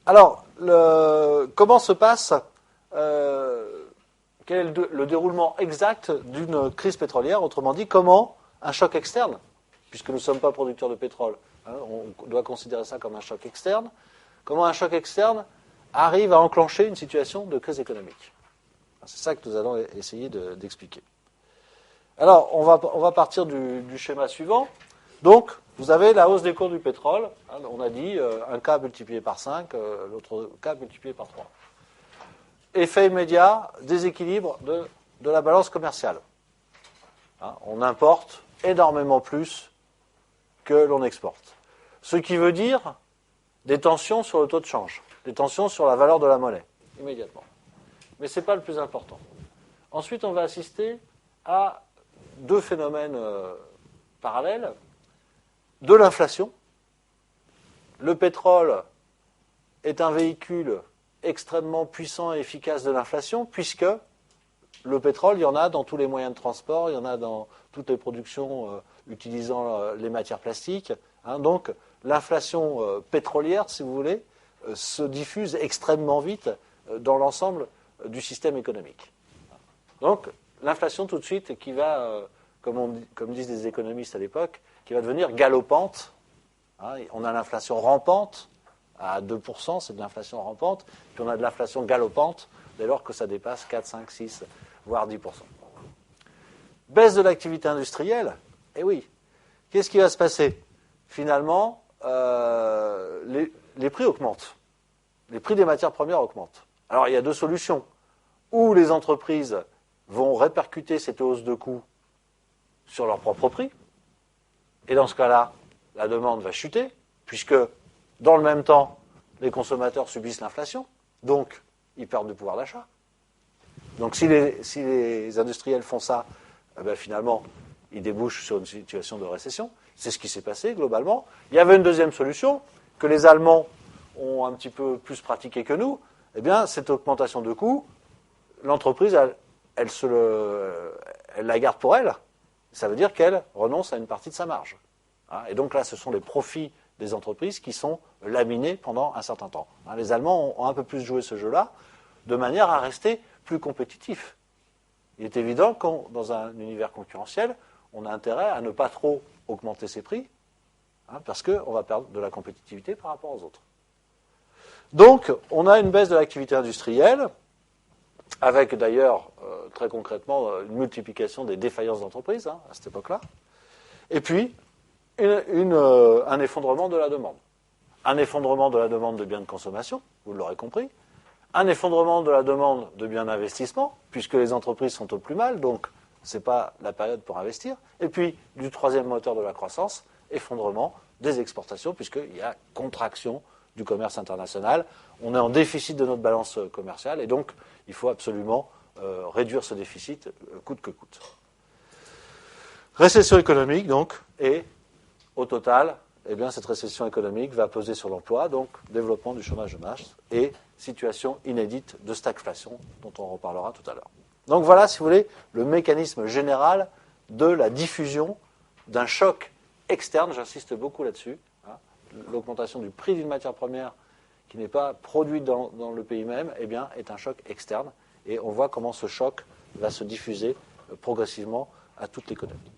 Alors, comment se passe, quel est le déroulement exact d'une crise pétrolière? Autrement dit, comment un choc externe, puisque nous ne sommes pas producteurs de pétrole, hein, on doit considérer ça comme un choc externe, comment un choc externe arrive à enclencher une situation de crise économique? C'est ça que nous allons essayer d'expliquer. Alors, on va partir du schéma suivant. Donc, vous avez la hausse des cours du pétrole. Hein, on a dit un cas multiplié par 5, l'autre cas multiplié par 3. Effet immédiat, déséquilibre de la balance commerciale. Hein, on importe énormément plus que l'on exporte. Ce qui veut dire des tensions sur le taux de change, des tensions sur la valeur de la monnaie, immédiatement. Mais ce n'est pas le plus important. Ensuite, on va assister à deux phénomènes parallèles. De l'inflation. Le pétrole est un véhicule extrêmement puissant et efficace de l'inflation, puisque le pétrole, il y en a dans tous les moyens de transport, il y en a dans toutes les productions utilisant les matières plastiques. Hein, donc, l'inflation pétrolière, si vous voulez, se diffuse extrêmement vite dans l'ensemble du système économique. Donc, l'inflation tout de suite qui va, comme disent les économistes à l'époque, qui va devenir galopante. Hein, on a l'inflation rampante à 2%, c'est de l'inflation rampante, puis on a de l'inflation galopante dès lors que ça dépasse 4, 5, 6, voire 10%. Baisse de l'activité industrielle, eh oui, qu'est-ce qui va se passer? Finalement, les prix augmentent. Les prix des matières premières augmentent. Alors, il y a deux solutions. Ou les entreprises vont répercuter cette hausse de coûts sur leurs propres prix, et dans ce cas-là, la demande va chuter, puisque, dans le même temps, les consommateurs subissent l'inflation, donc ils perdent du pouvoir d'achat. Donc si les industriels font ça, eh bien, finalement, ils débouchent sur une situation de récession. C'est ce qui s'est passé, globalement. Il y avait une deuxième solution, que les Allemands ont un petit peu plus pratiquée que nous. Eh bien, cette augmentation de coûts, l'entreprise, elle la garde pour elle. Ça veut dire qu'elle renonce à une partie de sa marge. Et donc là, ce sont les profits des entreprises qui sont laminés pendant un certain temps. Les Allemands ont un peu plus joué ce jeu-là, de manière à rester plus compétitifs. Il est évident que dans un univers concurrentiel, on a intérêt à ne pas trop augmenter ses prix, parce qu'on va perdre de la compétitivité par rapport aux autres. Donc, on a une baisse de l'activité industrielle, avec d'ailleurs, très concrètement, une multiplication des défaillances d'entreprises à cette époque-là, et puis un effondrement de la demande. Un effondrement de la demande de biens de consommation, vous l'aurez compris, un effondrement de la demande de biens d'investissement, puisque les entreprises sont au plus mal, donc ce n'est pas la période pour investir, et puis du troisième moteur de la croissance, effondrement des exportations, puisqu'il y a contraction du commerce international, on est en déficit de notre balance commerciale, et donc il faut absolument réduire ce déficit coûte que coûte. Récession économique, donc, et au total, eh bien, cette récession économique va peser sur l'emploi, donc développement du chômage de masse et situation inédite de stagflation, dont on reparlera tout à l'heure. Donc voilà, si vous voulez, le mécanisme général de la diffusion d'un choc externe, j'insiste beaucoup là-dessus, l'augmentation du prix d'une matière première qui n'est pas produite dans le pays même, eh bien, est un choc externe, et on voit comment ce choc va se diffuser progressivement à toute l'économie.